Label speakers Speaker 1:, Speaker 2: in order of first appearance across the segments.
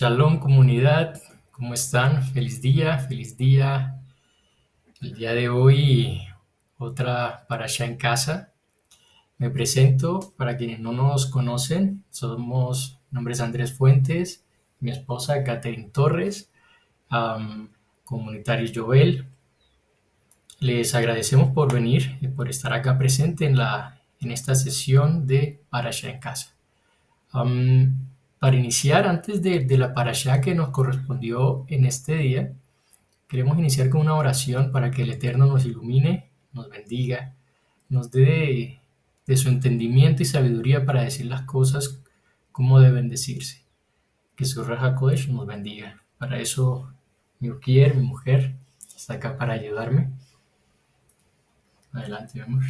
Speaker 1: Shalom comunidad, ¿cómo están? Feliz día, feliz día. El día de hoy otra parasha en casa. Me presento para quienes no nos conocen. Mi nombre es Andrés Fuentes, mi esposa Catherine Torres, am, comunitario Joel. Les agradecemos por venir y por estar acá presente en esta sesión de parasha en casa. Am, para iniciar, antes de la parashá que nos correspondió en este día, queremos iniciar con una oración para que el Eterno nos ilumine, nos bendiga, nos dé de su entendimiento y sabiduría para decir las cosas como deben decirse. Que su Raja Kodesh nos bendiga. Para eso, mi Ukier, mi mujer, está acá para ayudarme. Adelante, mi amor.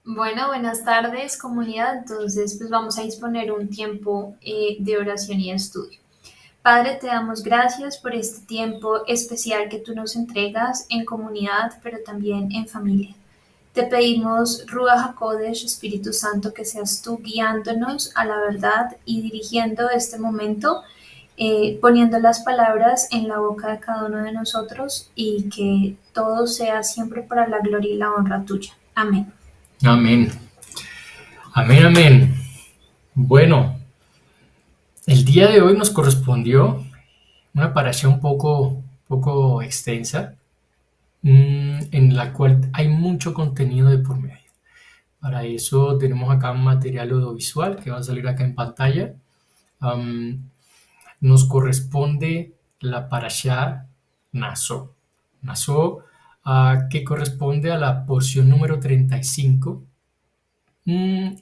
Speaker 2: Bueno, buenas tardes, comunidad. Entonces, pues vamos a disponer un tiempo de oración y estudio. Padre, te damos gracias por este tiempo especial que tú nos entregas en comunidad, pero también en familia. Te pedimos, Ruach HaKodesh, Espíritu Santo, que seas tú guiándonos a la verdad y dirigiendo este momento, poniendo las palabras en la boca de cada uno de nosotros y que todo sea siempre para la gloria y la honra tuya. Amén.
Speaker 1: Amén. Amén, amén. Bueno, el día de hoy nos correspondió una parasha un poco extensa, en la cual hay mucho contenido de por medio. Para eso tenemos acá un material audiovisual que va a salir acá en pantalla. Am, Nos corresponde la parashá Naso. Naso, que corresponde a la porción número 35 e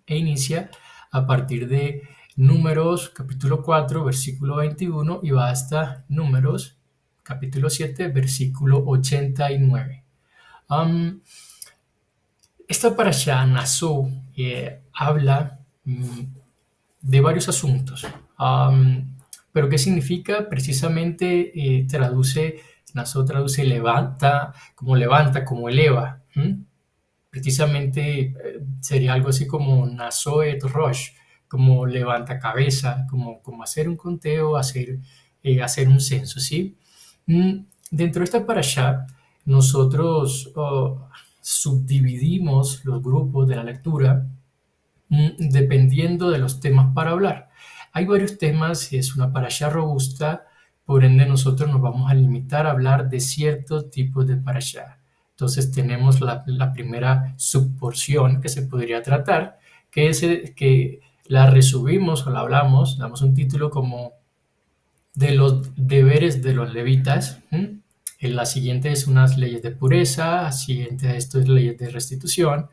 Speaker 1: inicia a partir de Números capítulo 4 versículo 21 y va hasta Números capítulo 7 versículo 89. Um, Esta parashá Naso habla de varios asuntos. Pero ¿qué significa? Precisamente Naso traduce levanta, como eleva. Precisamente sería algo así como Nasoet Rosh, como levanta cabeza, como hacer un conteo, hacer un censo, ¿sí? Dentro de esta parashá, nosotros subdividimos los grupos de la lectura dependiendo de los temas para hablar. Hay varios temas, es una parashá robusta, por ende nosotros nos vamos a limitar a hablar de ciertos tipos de parashá. Entonces tenemos la primera subporción que se podría tratar, que la resumimos o la hablamos, damos un título como de los deberes de los levitas. En la siguiente es unas leyes de pureza, la siguiente a esto es leyes de restitución,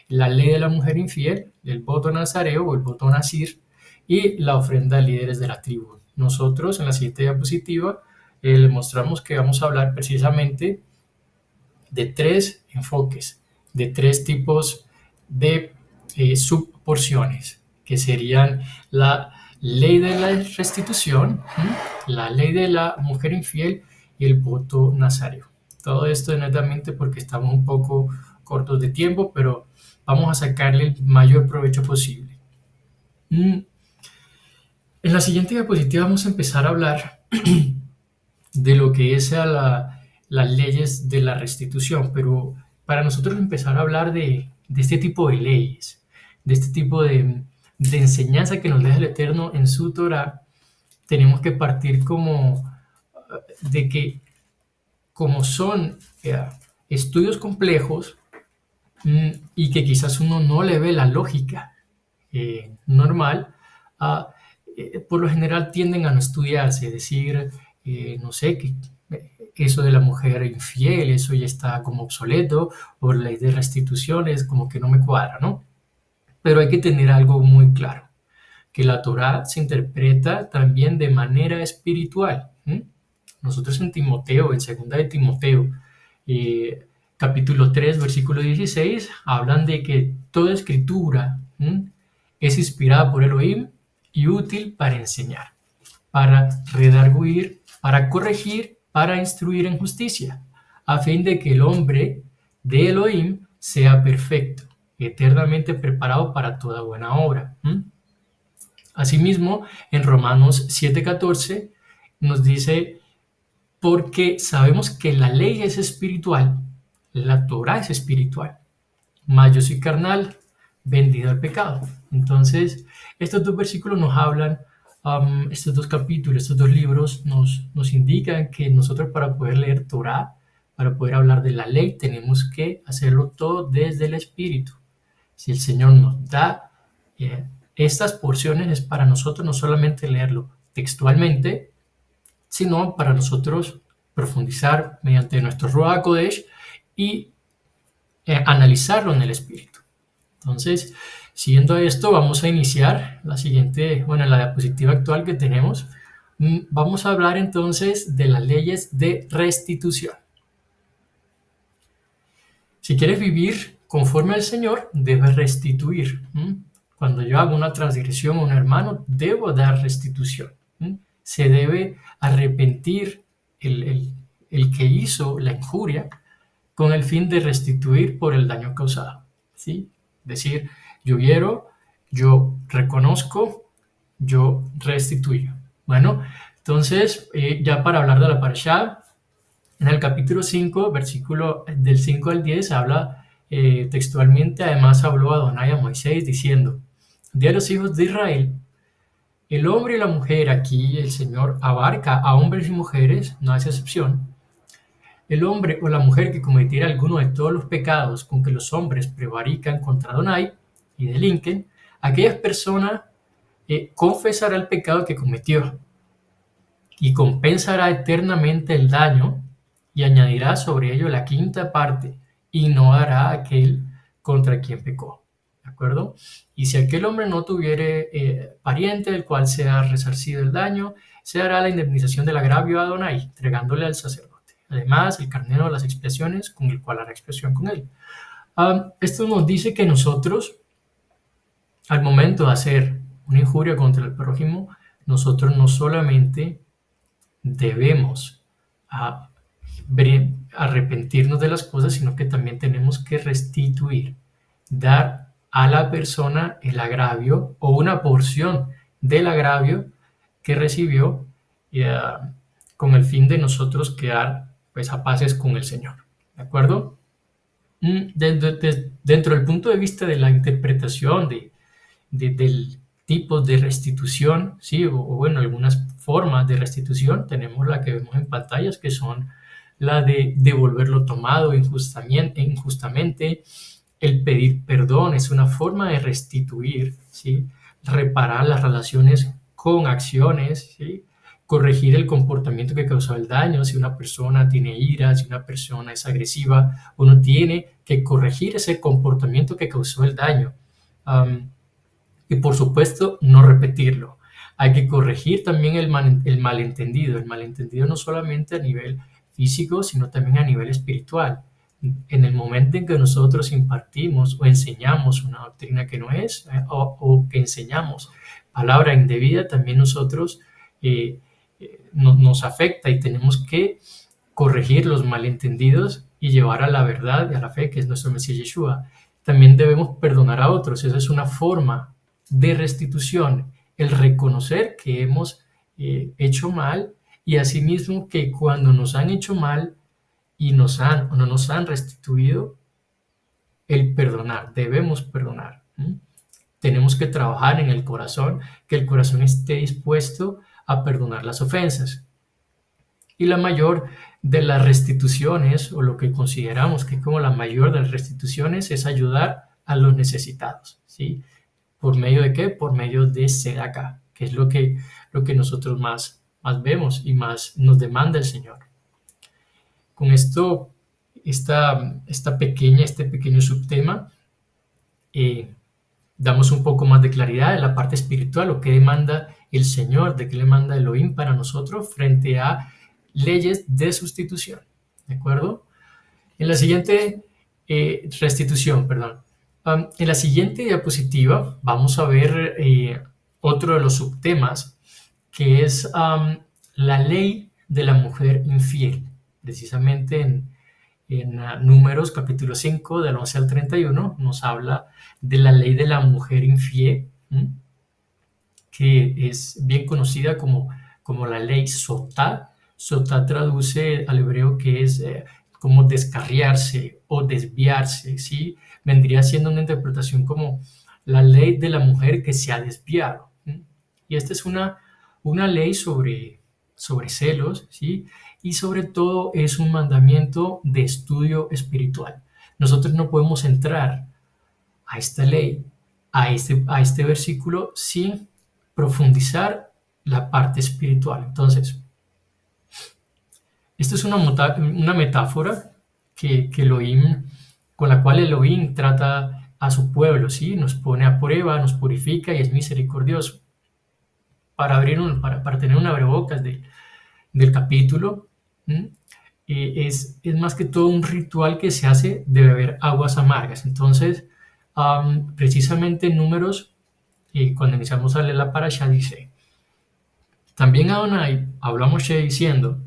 Speaker 1: la ley de la mujer infiel, el voto nazareo o el voto nazir y la ofrenda a líderes de la tribu. Nosotros en la siguiente diapositiva le mostramos que vamos a hablar precisamente de tres enfoques, de tres tipos de subporciones, que serían la ley de la restitución, la ley de la mujer infiel y el voto nazareo. Todo esto netamente porque estamos un poco cortos de tiempo, pero vamos a sacarle el mayor provecho posible. En la siguiente diapositiva vamos a empezar a hablar de lo que es las leyes de la restitución, pero para nosotros empezar a hablar de este tipo de leyes, de este tipo de enseñanza que nos deja el Eterno en su Torah, tenemos que partir como de que como son estudios complejos y que quizás uno no le ve la lógica normal, por lo general tienden a no estudiarse, es decir, no sé, que eso de la mujer infiel, eso ya está como obsoleto, o la ley de restituciones, como que no me cuadra, ¿no? Pero hay que tener algo muy claro, que la Torá se interpreta también de manera espiritual. Nosotros en Timoteo, en segunda de Timoteo, capítulo 3 versículo 16, hablan de que toda escritura es inspirada por Elohim y útil para enseñar, para redarguir, para corregir, para instruir en justicia, a fin de que el hombre de Elohim sea perfecto, eternamente preparado para toda buena obra. Asimismo, en Romanos 7:14 nos dice, porque sabemos que la ley es espiritual, la Torá es espiritual, mas yo soy carnal, vendido al pecado. Entonces, estos dos versículos nos hablan, estos dos capítulos, estos dos libros nos indican que nosotros para poder leer Torah, para poder hablar de la ley, tenemos que hacerlo todo desde el Espíritu. Si el Señor nos da estas porciones, es para nosotros no solamente leerlo textualmente, sino para nosotros profundizar mediante nuestro Ruach HaKodesh y analizarlo en el Espíritu. Entonces, siguiendo esto, vamos a iniciar la siguiente, bueno, la diapositiva actual que tenemos. Vamos a hablar entonces de las leyes de restitución. Si quieres vivir conforme al Señor, debes restituir. Cuando yo hago una transgresión a un hermano, debo dar restitución. Se debe arrepentir el que hizo la injuria con el fin de restituir por el daño causado. ¿Sí? Decir, yo hiero, yo reconozco, yo restituyo. Bueno, entonces, ya para hablar de la parashá, en el capítulo 5, versículo del 5 al 10, habla textualmente, además habló Adonai a Moisés diciendo, di a los hijos de Israel, el hombre y la mujer, aquí el Señor abarca a hombres y mujeres, no hace excepción, el hombre o la mujer que cometiera alguno de todos los pecados con que los hombres prevarican contra Adonai y delinquen, aquella persona confesará el pecado que cometió y compensará eternamente el daño y añadirá sobre ello la quinta parte y no hará aquel contra quien pecó. ¿De acuerdo? Y si aquel hombre no tuviere pariente del cual sea resarcido el daño, se hará la indemnización del agravio a Adonai, entregándole al sacerdote. Además, el carnero de las expiaciones, con el cual hará expiación con él. Esto nos dice que nosotros, al momento de hacer una injuria contra el prójimo, nosotros no solamente debemos arrepentirnos de las cosas, sino que también tenemos que restituir, dar a la persona el agravio o una porción del agravio que recibió con el fin de nosotros quedar pues a paces con el Señor. ¿De acuerdo? Dentro del punto de vista de la interpretación del tipo de restitución, ¿sí? o bueno, algunas formas de restitución, tenemos la que vemos en pantallas, que son la de devolver lo tomado injustamente, el pedir perdón, es una forma de restituir, ¿sí? Reparar las relaciones con acciones, ¿sí? Corregir el comportamiento que causó el daño. Si una persona tiene ira, si una persona es agresiva, uno tiene que corregir ese comportamiento que causó el daño. Y por supuesto, no repetirlo. Hay que corregir también el malentendido. El malentendido no solamente a nivel físico, sino también a nivel espiritual. En el momento en que nosotros impartimos o enseñamos una doctrina que no es, o que enseñamos palabra indebida, también nosotros nos afecta y tenemos que corregir los malentendidos y llevar a la verdad y a la fe, que es nuestro Mesías Yeshua. También debemos perdonar a otros. Esa es una forma de restitución, el reconocer que hemos hecho mal y asimismo que cuando nos han hecho mal y no nos han restituido, el perdonar, debemos perdonar. Tenemos que trabajar en el corazón, que el corazón esté dispuesto a perdonar las ofensas. Y la mayor de las restituciones, o lo que consideramos que como la mayor de las restituciones, es ayudar a los necesitados, ¿sí? ¿Por medio de qué? Por medio de Sedaka, que es lo que nosotros más vemos y más nos demanda el Señor. Con esto, este pequeño subtema, damos un poco más de claridad en la parte espiritual, lo que demanda el Señor, de qué le manda Elohim para nosotros frente a leyes de sustitución. ¿De acuerdo? En la siguiente restitución, perdón. En la siguiente diapositiva vamos a ver otro de los subtemas, que es la ley de la mujer infiel. Precisamente en Números capítulo 5, del 11 al 31, nos habla de la ley de la mujer infiel, que es bien conocida como la ley Sotá. Sotá traduce al hebreo que es como descarriarse o desviarse, ¿sí? Vendría siendo una interpretación como la ley de la mujer que se ha desviado. Y esta es una ley sobre celos, ¿sí? Y sobre todo es un mandamiento de estudio espiritual. Nosotros no podemos entrar a esta ley, a este versículo, sin profundizar la parte espiritual. Entonces, esto es una metáfora que Elohim, con la cual Elohim trata a su pueblo, ¿sí? Nos pone a prueba, nos purifica y es misericordioso. Para tener un abrebocas del capítulo, es más que todo un ritual que se hace de beber aguas amargas. Entonces, precisamente en Números, cuando iniciamos a leer la parasha, dice: también Adonai habló a Moshe diciendo: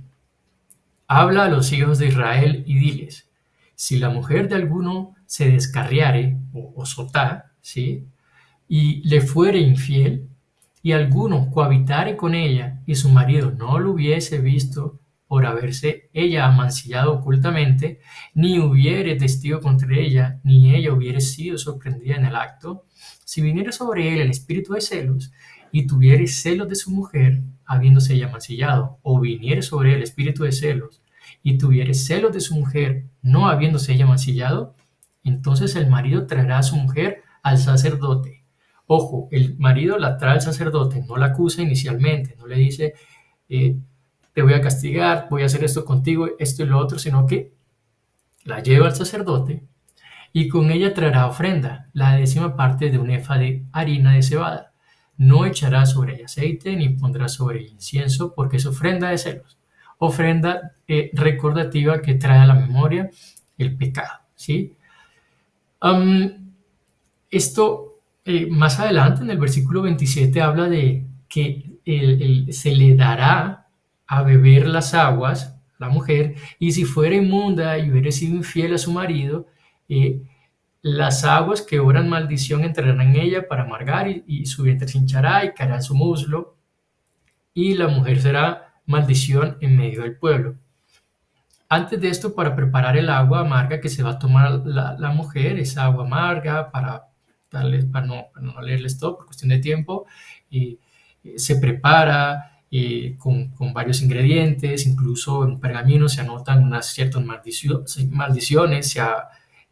Speaker 1: habla a los hijos de Israel y diles, si la mujer de alguno se descarriare o sotá, ¿sí? Y le fuere infiel, y alguno cohabitare con ella, y su marido no lo hubiese visto por haberse ella amancillado ocultamente, ni hubiere testigo contra ella, ni ella hubiere sido sorprendida en el acto, si viniera sobre él el espíritu de celos, y tuviere celos de su mujer, habiéndose ella amancillado, o viniere sobre él el espíritu de celos, y tuviere celos de su mujer, no habiéndose ella mancillado, entonces el marido traerá a su mujer al sacerdote. Ojo, el marido la trae al sacerdote, no la acusa inicialmente, no le dice, te voy a castigar, voy a hacer esto contigo, esto y lo otro, sino que la lleva al sacerdote y con ella traerá ofrenda, la 10ª parte de un efa de harina de cebada. No echará sobre ella aceite ni pondrá sobre ella incienso, porque es ofrenda de celos, ofrenda recordativa que trae a la memoria el pecado, ¿sí? Esto más adelante en el versículo 27 habla de que se le dará a beber las aguas a la mujer, y si fuera inmunda y hubiera sido infiel a su marido, las aguas que obran maldición entrarán en ella para amargar, y su vientre se hinchará y caerá en su muslo, y la mujer será maldición en medio del pueblo. Antes de esto, para preparar el agua amarga que se va a tomar la mujer, esa agua amarga, para no leerles todo por cuestión de tiempo, y se prepara con varios ingredientes, incluso en un pergamino se anotan unas ciertas maldiciones,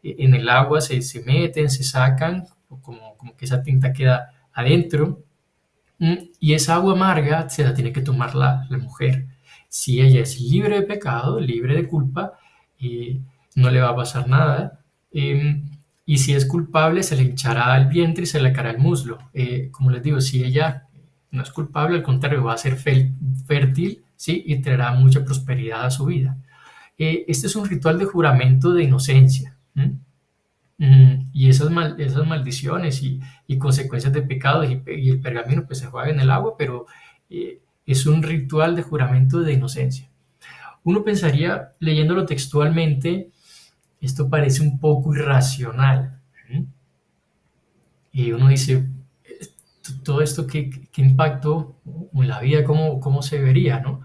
Speaker 1: en el agua se meten, se sacan, como que esa tinta queda adentro, y esa agua amarga se la tiene que tomar la mujer. Si ella es libre de pecado, libre de culpa, no le va a pasar nada. Y si es culpable, se le hinchará el vientre y se le caerá el muslo. Como les digo, si ella no es culpable, al contrario, va a ser fértil, ¿sí? Y traerá mucha prosperidad a su vida. Este es un ritual de juramento de inocencia. Y esas maldiciones y consecuencias de pecados y el pergamino pues se juega en el agua, pero es un ritual de juramento de inocencia. Uno pensaría, leyéndolo textualmente, esto parece un poco irracional. Y uno dice, todo esto, ¿qué impacto en la vida, cómo se vería, ¿no?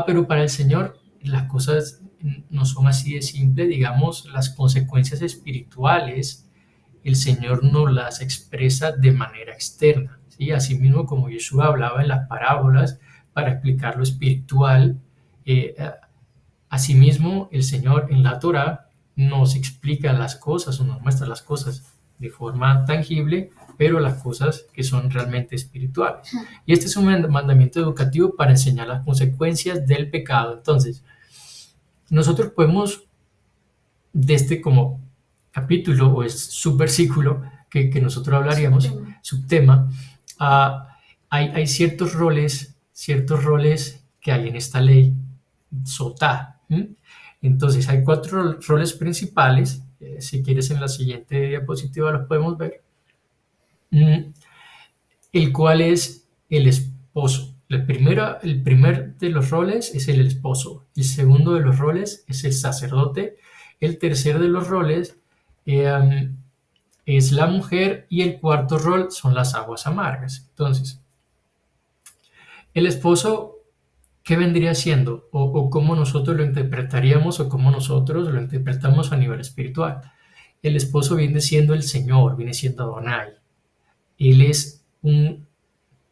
Speaker 1: Pero para el Señor las cosas no son así de simple. Digamos, las consecuencias espirituales el Señor nos las expresa de manera externa, ¿sí? Asimismo, como Yeshua hablaba en las parábolas para explicar lo espiritual, asimismo el Señor en la Torá nos explica las cosas o nos muestra las cosas de forma tangible, pero las cosas que son realmente espirituales. Y este es un mandamiento educativo para enseñar las consecuencias del pecado. Entonces, nosotros podemos, de este como capítulo o es subversículo que nosotros hablaríamos, subtema, hay ciertos roles que hay en esta ley Sotá. Entonces hay 4 roles principales. Si quieres, en la siguiente diapositiva los podemos ver. El cual es el esposo. El primer de los roles es el esposo. El segundo de los roles es el sacerdote. El tercer de los roles es la mujer. Y el cuarto rol son las aguas amargas. Entonces, El esposo, ¿qué vendría siendo? O cómo nosotros lo interpretaríamos o cómo nosotros lo interpretamos a nivel espiritual. El esposo viene siendo el Señor, viene siendo Adonai. Él es un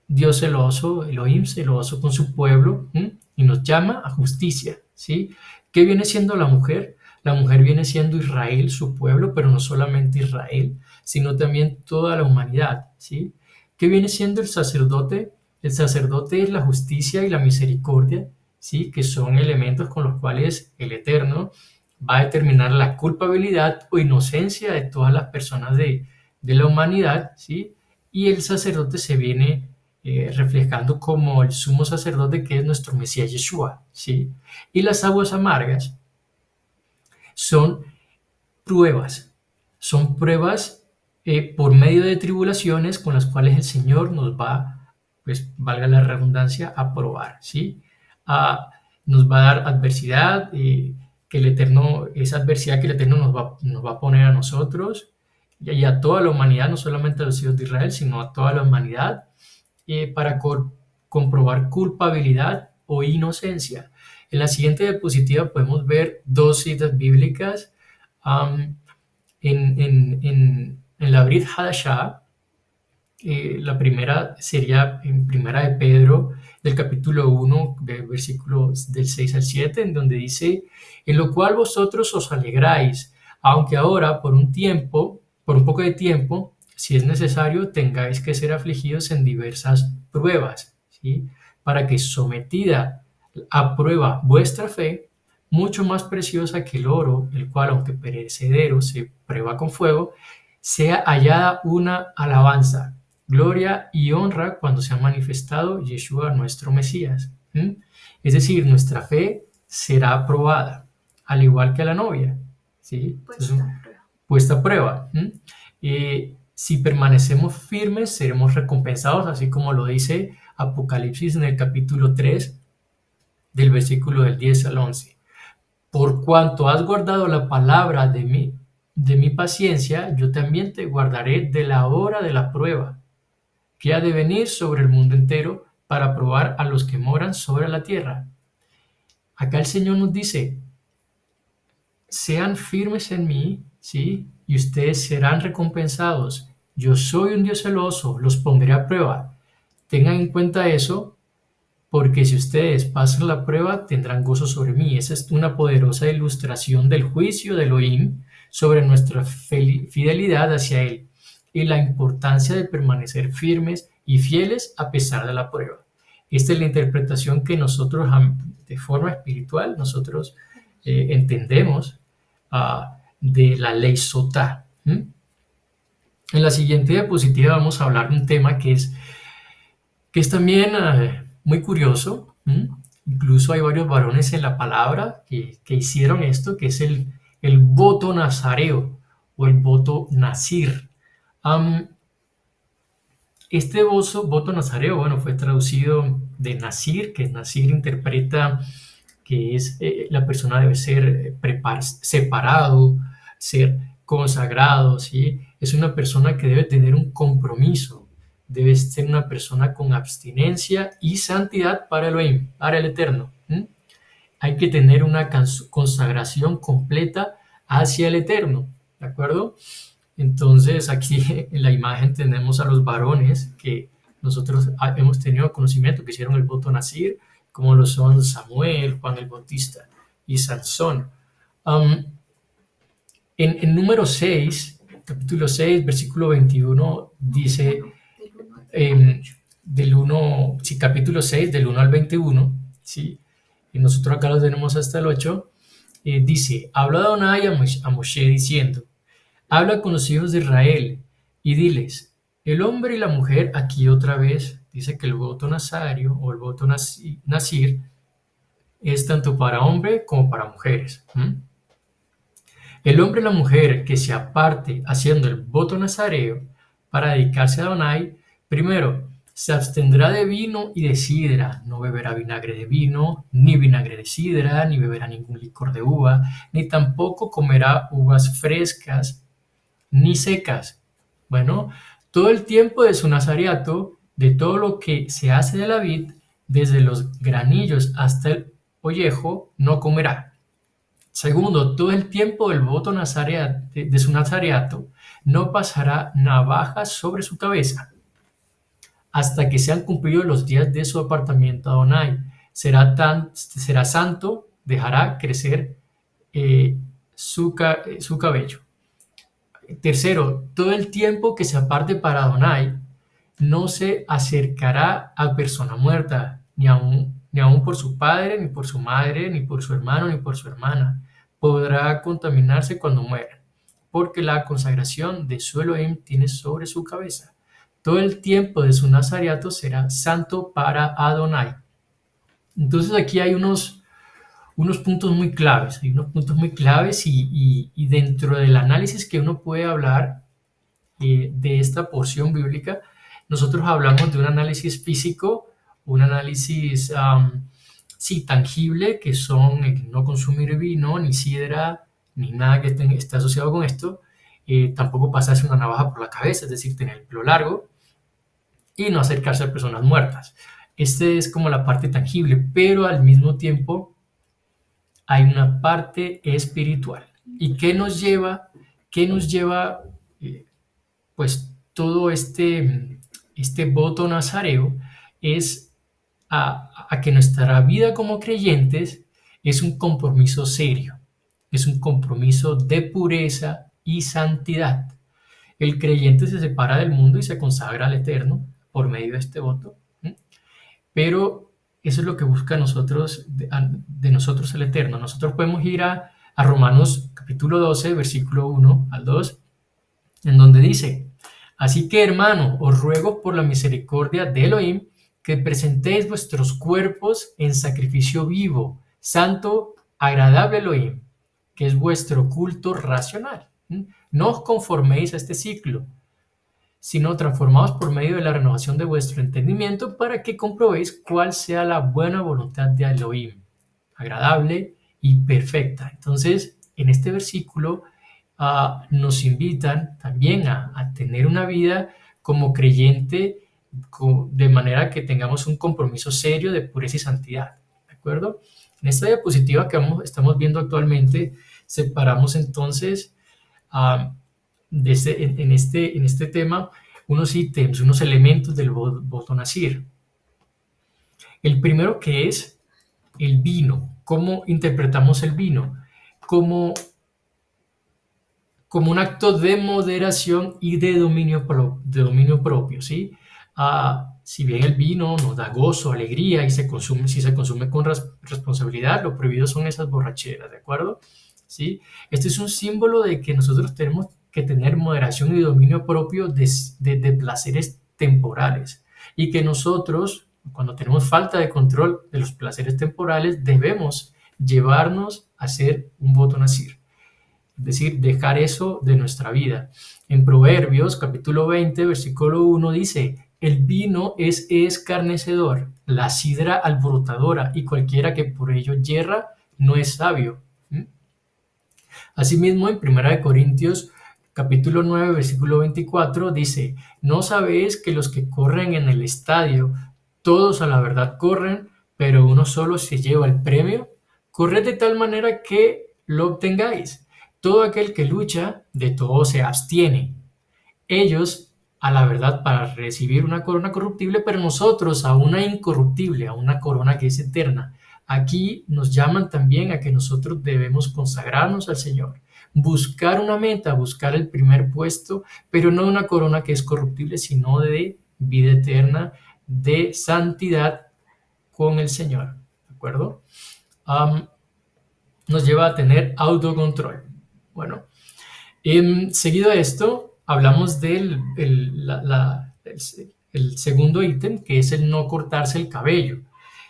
Speaker 1: Dios celoso, Elohim celoso con su pueblo, ¿m? Y nos llama a justicia, ¿sí? ¿Qué viene siendo la mujer? La mujer viene siendo Israel, su pueblo, pero no solamente Israel, sino también toda la humanidad, ¿sí? ¿Qué viene siendo el sacerdote? El sacerdote es la justicia y la misericordia, ¿sí? Que son elementos con los cuales el Eterno va a determinar la culpabilidad o inocencia de todas las personas de la humanidad, ¿sí? Y el sacerdote se viene reflejando como el sumo sacerdote que es nuestro Mesías Yeshua, ¿sí? Y las aguas amargas son pruebas, son pruebas por medio de tribulaciones con las cuales el Señor nos va, pues valga la redundancia, a probar, ¿sí? A, nos va a dar adversidad, que el Eterno, esa adversidad que el Eterno nos va a poner a nosotros y a toda la humanidad, no solamente a los hijos de Israel, sino a toda la humanidad, para comprobar culpabilidad o inocencia. En la siguiente diapositiva podemos ver dos citas bíblicas. Um, en la Brit Hadashah, la primera sería en Primera de Pedro, del capítulo 1, de versículos del 6 al 7, en donde dice, en lo cual vosotros os alegráis, aunque ahora por un tiempo, por un poco de tiempo, si es necesario, tengáis que ser afligidos en diversas pruebas, ¿sí? Para que sometida a prueba vuestra fe, mucho más preciosa que el oro, el cual, aunque perecedero, se prueba con fuego, sea hallada una alabanza, gloria y honra cuando se ha manifestado Yeshua nuestro Mesías. ¿Mm? Es decir, nuestra fe será aprobada, al igual que a la novia, ¿sí? Entonces,
Speaker 2: Puesta a prueba.
Speaker 1: puesta a prueba. ¿Mm? Si permanecemos firmes, seremos recompensados, así como lo dice Apocalipsis en el capítulo 3, del versículo del 10 al 11. Por cuanto has guardado la palabra de mi paciencia, yo también te guardaré de la hora de la prueba, que ha de venir sobre el mundo entero para probar a los que moran sobre la tierra. Acá el Señor nos dice, sean firmes en mí, ¿sí? Y ustedes serán recompensados. Yo soy un Dios celoso, los pondré a prueba. Tengan en cuenta eso, porque si ustedes pasan la prueba, tendrán gozo sobre mí. Esa es una poderosa ilustración del juicio de Elohim sobre nuestra fidelidad hacia Él y la importancia de permanecer firmes y fieles a pesar de la prueba. Esta es la interpretación que nosotros, de forma espiritual, nosotros entendemos de la ley Sotá. En la siguiente diapositiva vamos a hablar de un tema que es también muy curioso. Incluso hay varios varones en la palabra que hicieron esto, que es el voto nazareo o el voto nazir. Este voto nazareo, bueno, fue traducido de nazir, que nazir interpreta que es la persona debe ser separado, ser consagrado, ¿sí? Es una persona que debe tener un compromiso, debe ser una persona con abstinencia y santidad para Elohim, para el Eterno. Hay que tener una consagración completa hacia el Eterno, ¿de acuerdo? Entonces aquí en la imagen tenemos a los varones que nosotros hemos tenido conocimiento que hicieron el voto nazir, como lo son Samuel, Juan el Bautista y Sansón. En número 6, capítulo 6, versículo 21, dice, del 1, sí, capítulo 6, del 1 al 21, ¿sí? Y nosotros acá lo tenemos hasta el 8, dice, habla Adonai a Moshe diciendo, habla con los hijos de Israel y diles, el hombre y la mujer, aquí otra vez, dice que el voto nazario o el voto nazir es tanto para hombre como para mujeres. El hombre y la mujer que se aparte haciendo el voto nazareo para dedicarse a Adonai, primero, se abstendrá de vino y de sidra, no beberá vinagre de vino, ni vinagre de sidra, ni beberá ningún licor de uva, ni tampoco comerá uvas frescas ni secas. Bueno, todo el tiempo de su nazareato, de todo lo que se hace de la vid, desde los granillos hasta el ollejo, no comerá. Segundo, todo el tiempo del voto de su nazareato no pasará navaja sobre su cabeza, hasta que sean cumplidos los días de su apartamiento a Adonai. Será santo, dejará crecer su cabello. Tercero, todo el tiempo que se aparte para Adonai no se acercará a persona muerta, ni aun por su padre, ni por su madre, ni por su hermano, ni por su hermana. Podrá contaminarse cuando muera, porque la consagración de su Elohim tiene sobre su cabeza. Todo el tiempo de su nazareato será santo para Adonai. Entonces aquí hay unos puntos muy claves, y dentro del análisis que uno puede hablar de esta porción bíblica, nosotros hablamos de un análisis físico, un análisis sí, tangible, que son el no consumir vino, ni sidra, ni nada que esté asociado con esto, tampoco pasarse una navaja por la cabeza, es decir, tener el pelo largo y no acercarse a personas muertas. Este es como la parte tangible, pero al mismo tiempo hay una parte espiritual. ¿Y qué nos lleva? ¿Qué nos lleva pues todo este voto nazareo? Es a que nuestra vida como creyentes es un compromiso serio, es un compromiso de pureza y santidad. El creyente se separa del mundo y se consagra al Eterno por medio de este voto, ¿sí? Pero eso es lo que busca de nosotros el Eterno. Nosotros podemos ir a Romanos capítulo 12, versículo 1 al 2, en donde dice: así que, hermano, os ruego por la misericordia de Elohim que presentéis vuestros cuerpos en sacrificio vivo, santo, agradable a Elohim, que es vuestro culto racional. No os conforméis a este ciclo, sino transformaos por medio de la renovación de vuestro entendimiento para que comprobéis cuál sea la buena voluntad de Elohim, agradable y perfecta. Entonces, en este versículo nos invitan también a tener una vida como creyente, de manera que tengamos un compromiso serio de pureza y santidad. ¿De acuerdo? En esta diapositiva que estamos viendo actualmente, separamos entonces en este tema unos ítems, unos elementos del voto nazir. El primero, que es el vino. ¿Cómo interpretamos el vino? Como un acto de moderación y de dominio propio, ¿sí? Si bien el vino nos da gozo, alegría, y si se consume con responsabilidad, lo prohibido son esas borracheras, ¿de acuerdo? ¿Sí? Este es un símbolo de que nosotros tenemos que tener moderación y dominio propio de placeres temporales, y que nosotros, cuando tenemos falta de control de los placeres temporales, debemos llevarnos a hacer un voto nazir. Es decir, dejar eso de nuestra vida. En Proverbios, capítulo 20, versículo 1 dice: el vino es escarnecedor, la sidra alborotadora, y cualquiera que por ello yerra no es sabio. Asimismo, en 1 Corintios, capítulo 9, versículo 24 dice: ¿no sabéis que los que corren en el estadio, todos a la verdad corren, pero uno solo se lleva el premio? Corred de tal manera que lo obtengáis. Todo aquel que lucha, de todo se abstiene. Ellos a la verdad para recibir una corona corruptible, pero nosotros a una incorruptible, a una corona que es eterna. Aquí nos llaman también a que nosotros debemos consagrarnos al Señor, buscar una meta, buscar el primer puesto, pero no una corona que es corruptible, sino de vida eterna, de santidad con el Señor. ¿De acuerdo? Nos lleva a tener autocontrol. Bueno, seguido a esto, hablamos del el segundo ítem, que es el no cortarse el cabello.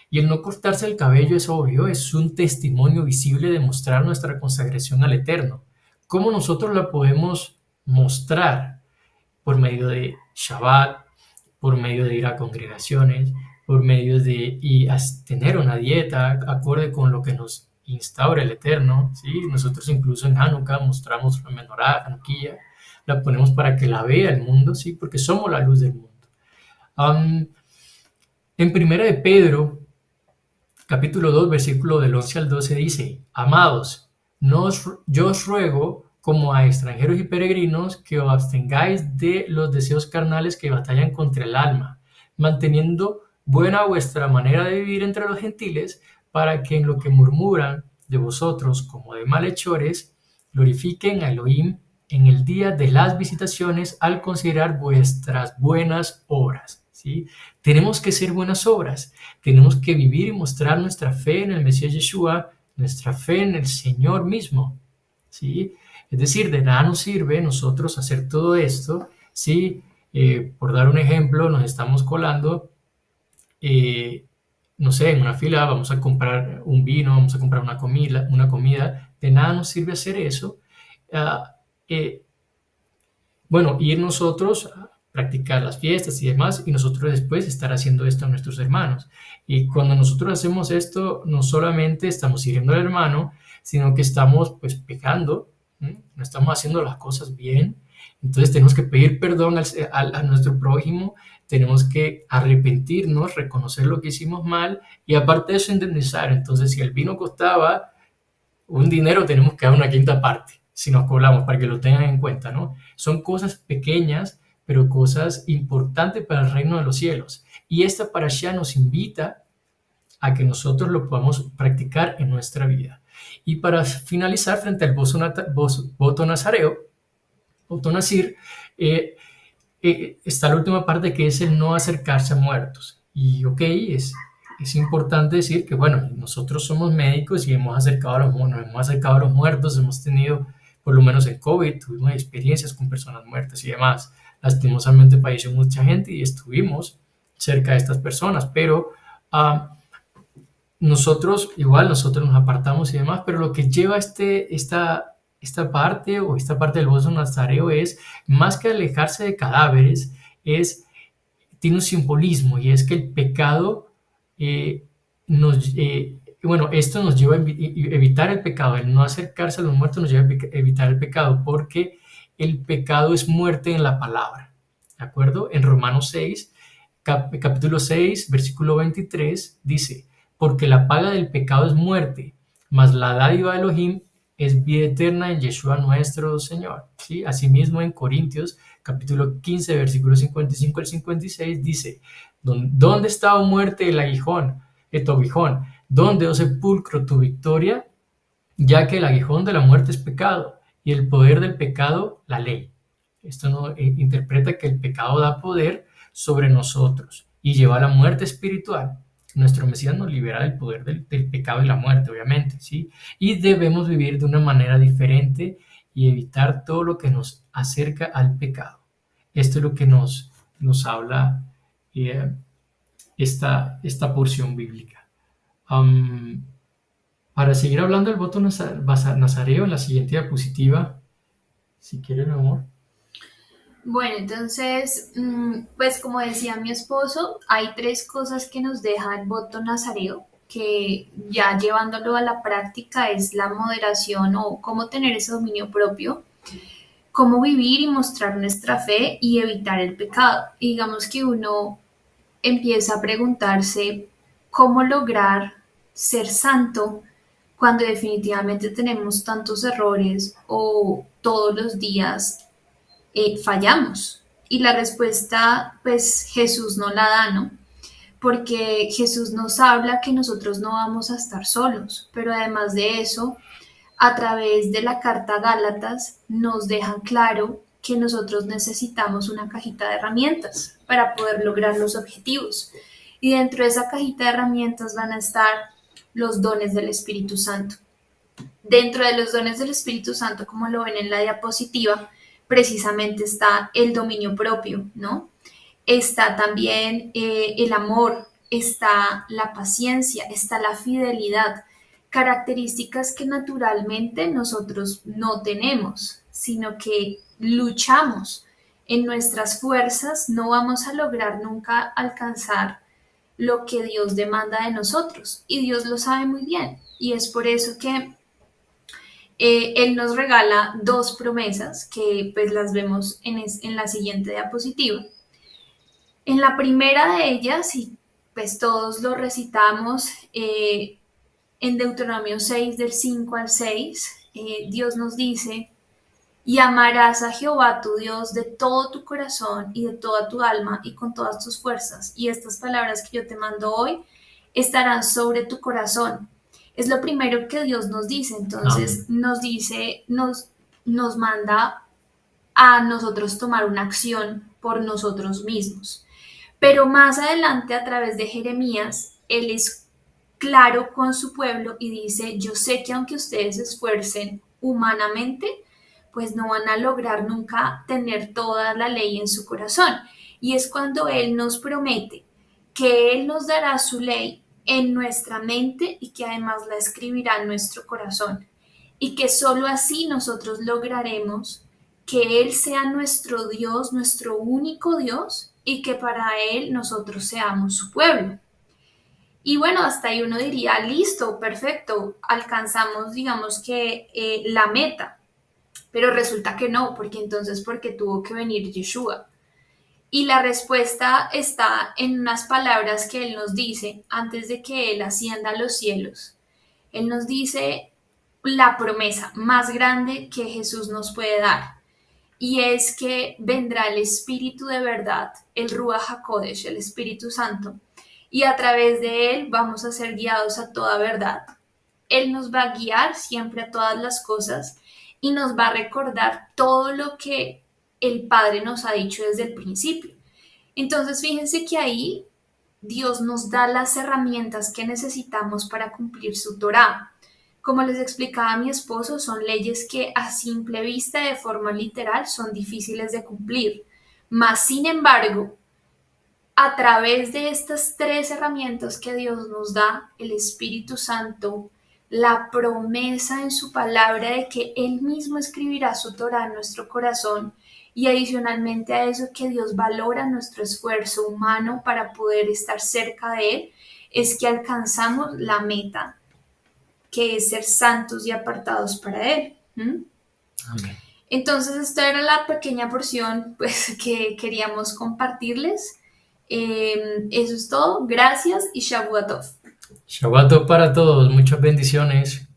Speaker 1: Y el no cortarse el cabello es obvio, es un testimonio visible de mostrar nuestra consagración al Eterno. ¿Cómo nosotros la podemos mostrar? Por medio de Shabbat, por medio de ir a congregaciones, por medio de tener una dieta acorde con lo que nos instaura el Eterno, ¿sí? Nosotros incluso en Hanukkah mostramos la menorá, Hanukkah, la ponemos para que la vea el mundo, ¿sí? Porque somos la luz del mundo. En Primera de Pedro, capítulo 2, versículo del 11 al 12 dice: Amados, yo os ruego, como a extranjeros y peregrinos, que os abstengáis de los deseos carnales que batallan contra el alma, manteniendo buena vuestra manera de vivir entre los gentiles, para que en lo que murmuran de vosotros como de malhechores, glorifiquen a Elohim en el día de las visitaciones al considerar vuestras buenas obras. ¿Sí? Tenemos que ser buenas obras. Tenemos que vivir y mostrar nuestra fe en el Mesías Yeshua, nuestra fe en el Señor mismo, ¿sí? Es decir, de nada nos sirve nosotros hacer todo esto si, por dar un ejemplo, nos estamos colando, eh, no sé, en una fila, vamos a comprar un vino, vamos a comprar una comida, de nada nos sirve hacer eso. Ah, eh, bueno, ir nosotros a practicar las fiestas y demás, y nosotros después estar haciendo esto a nuestros hermanos. Y cuando nosotros hacemos esto, no solamente estamos sirviendo al hermano, sino que estamos pues pecando, ¿sí? No estamos haciendo las cosas bien. Entonces tenemos que pedir perdón a nuestro prójimo, tenemos que arrepentirnos, reconocer lo que hicimos mal y aparte de eso indemnizar. Entonces si el vino costaba un dinero, tenemos que dar una quinta parte si nos colamos, para que lo tengan en cuenta, ¿no? Son cosas pequeñas, pero cosas importantes para el reino de los cielos. Y esta parashá nos invita a que nosotros lo podamos practicar en nuestra vida. Y para finalizar, frente al voto nazareo, voto nazir, eh, está la última parte que es el no acercarse a muertos. Y ok, es importante decir que, bueno, nosotros somos médicos y nos hemos acercado a los muertos, hemos tenido, por lo menos en COVID, tuvimos experiencias con personas muertas y demás. Lastimosamente falleció mucha gente y estuvimos cerca de estas personas, pero nosotros nos apartamos y demás, pero lo que lleva esta parte o esta parte del voto nazareo es, más que alejarse de cadáveres, tiene un simbolismo y es que el pecado eh, bueno, esto nos lleva a evitar el pecado, el no acercarse a los muertos nos lleva a evitar el pecado porque el pecado es muerte en la palabra, ¿de acuerdo? En Romanos 6, capítulo 6, versículo 23 dice: porque la paga del pecado es muerte, mas la dádiva de Elohim es vida eterna en Yeshua nuestro Señor. ¿Sí? Asimismo en Corintios capítulo 15, versículos 55 al 56 dice: ¿dónde está, oh muerte, el aguijón, tu aguijón? ¿Dónde, oh sepulcro, tu victoria? Ya que el aguijón de la muerte es pecado y el poder del pecado la ley. Esto no interpreta que el pecado da poder sobre nosotros y lleva a la muerte espiritual. Nuestro Mesías nos libera del poder del pecado y la muerte, obviamente, ¿sí? Y debemos vivir de una manera diferente y evitar todo lo que nos acerca al pecado. Esto es lo que nos habla eh, esta porción bíblica. Um, para seguir hablando del voto nazareo en la siguiente diapositiva, si quieren, mi amor.
Speaker 2: Bueno, entonces, pues como decía mi esposo, hay tres cosas que nos deja el voto nazareo, que ya llevándolo a la práctica es la moderación o cómo tener ese dominio propio, cómo vivir y mostrar nuestra fe y evitar el pecado. Y digamos que uno empieza a preguntarse cómo lograr ser santo cuando definitivamente tenemos tantos errores o todos los días fallamos. Y la respuesta, pues Jesús no la da, ¿no? Porque Jesús nos habla que nosotros no vamos a estar solos, pero además de eso, a través de la carta Gálatas nos dejan claro que nosotros necesitamos una cajita de herramientas para poder lograr los objetivos. Y dentro de esa cajita de herramientas van a estar los dones del Espíritu Santo. Dentro de los dones del Espíritu Santo, como lo ven en la diapositiva, precisamente está el dominio propio, ¿no? Está también el amor, está la paciencia, está la fidelidad, características que naturalmente nosotros no tenemos, sino que luchamos en nuestras fuerzas, no vamos a lograr nunca alcanzar lo que Dios demanda de nosotros y Dios lo sabe muy bien y es por eso que él nos regala dos promesas que pues las vemos en la siguiente diapositiva. En la primera de ellas, y pues todos lo recitamos en Deuteronomio 6 del 5 al 6. Dios nos dice: y amarás a Jehová tu Dios de todo tu corazón y de toda tu alma y con todas tus fuerzas. Y estas palabras que yo te mando hoy estarán sobre tu corazón. Es lo primero que Dios nos dice. Entonces
Speaker 1: Amén.
Speaker 2: nos dice, nos manda a nosotros tomar una acción por nosotros mismos. Pero más adelante, a través de Jeremías, él es claro con su pueblo y dice: yo sé que aunque ustedes se esfuercen humanamente, pues no van a lograr nunca tener toda la ley en su corazón. Y es cuando Él nos promete que Él nos dará su ley en nuestra mente y que además la escribirá en nuestro corazón. Y que sólo así nosotros lograremos que Él sea nuestro Dios, nuestro único Dios, y que para Él nosotros seamos su pueblo. Y bueno, hasta ahí uno diría: listo, perfecto, alcanzamos, digamos que la meta. Pero resulta que no, porque entonces, ¿por qué tuvo que venir Yeshua? Y la respuesta está en unas palabras que Él nos dice antes de que Él ascienda a los cielos. Él nos dice la promesa más grande que Jesús nos puede dar. Y es que vendrá el Espíritu de verdad, el Ruach HaKodesh, el Espíritu Santo. Y a través de Él vamos a ser guiados a toda verdad. Él nos va a guiar siempre a todas las cosas y nos va a recordar todo lo que el Padre nos ha dicho desde el principio. Entonces, fíjense que ahí Dios nos da las herramientas que necesitamos para cumplir su Torá. Como les explicaba a mi esposo, son leyes que a simple vista, de forma literal, son difíciles de cumplir. Mas, sin embargo, a través de estas tres herramientas que Dios nos da, el Espíritu Santo, la promesa en su palabra de que Él mismo escribirá su Torah en nuestro corazón, y adicionalmente a eso, que Dios valora nuestro esfuerzo humano para poder estar cerca de Él, es que alcanzamos la meta, que es ser santos y apartados para Él.
Speaker 1: Amén.
Speaker 2: Entonces, esta era la pequeña porción, pues, que queríamos compartirles. Eso es todo. Gracias y Shavuot Tov.
Speaker 1: Shabbat para todos. Muchas bendiciones.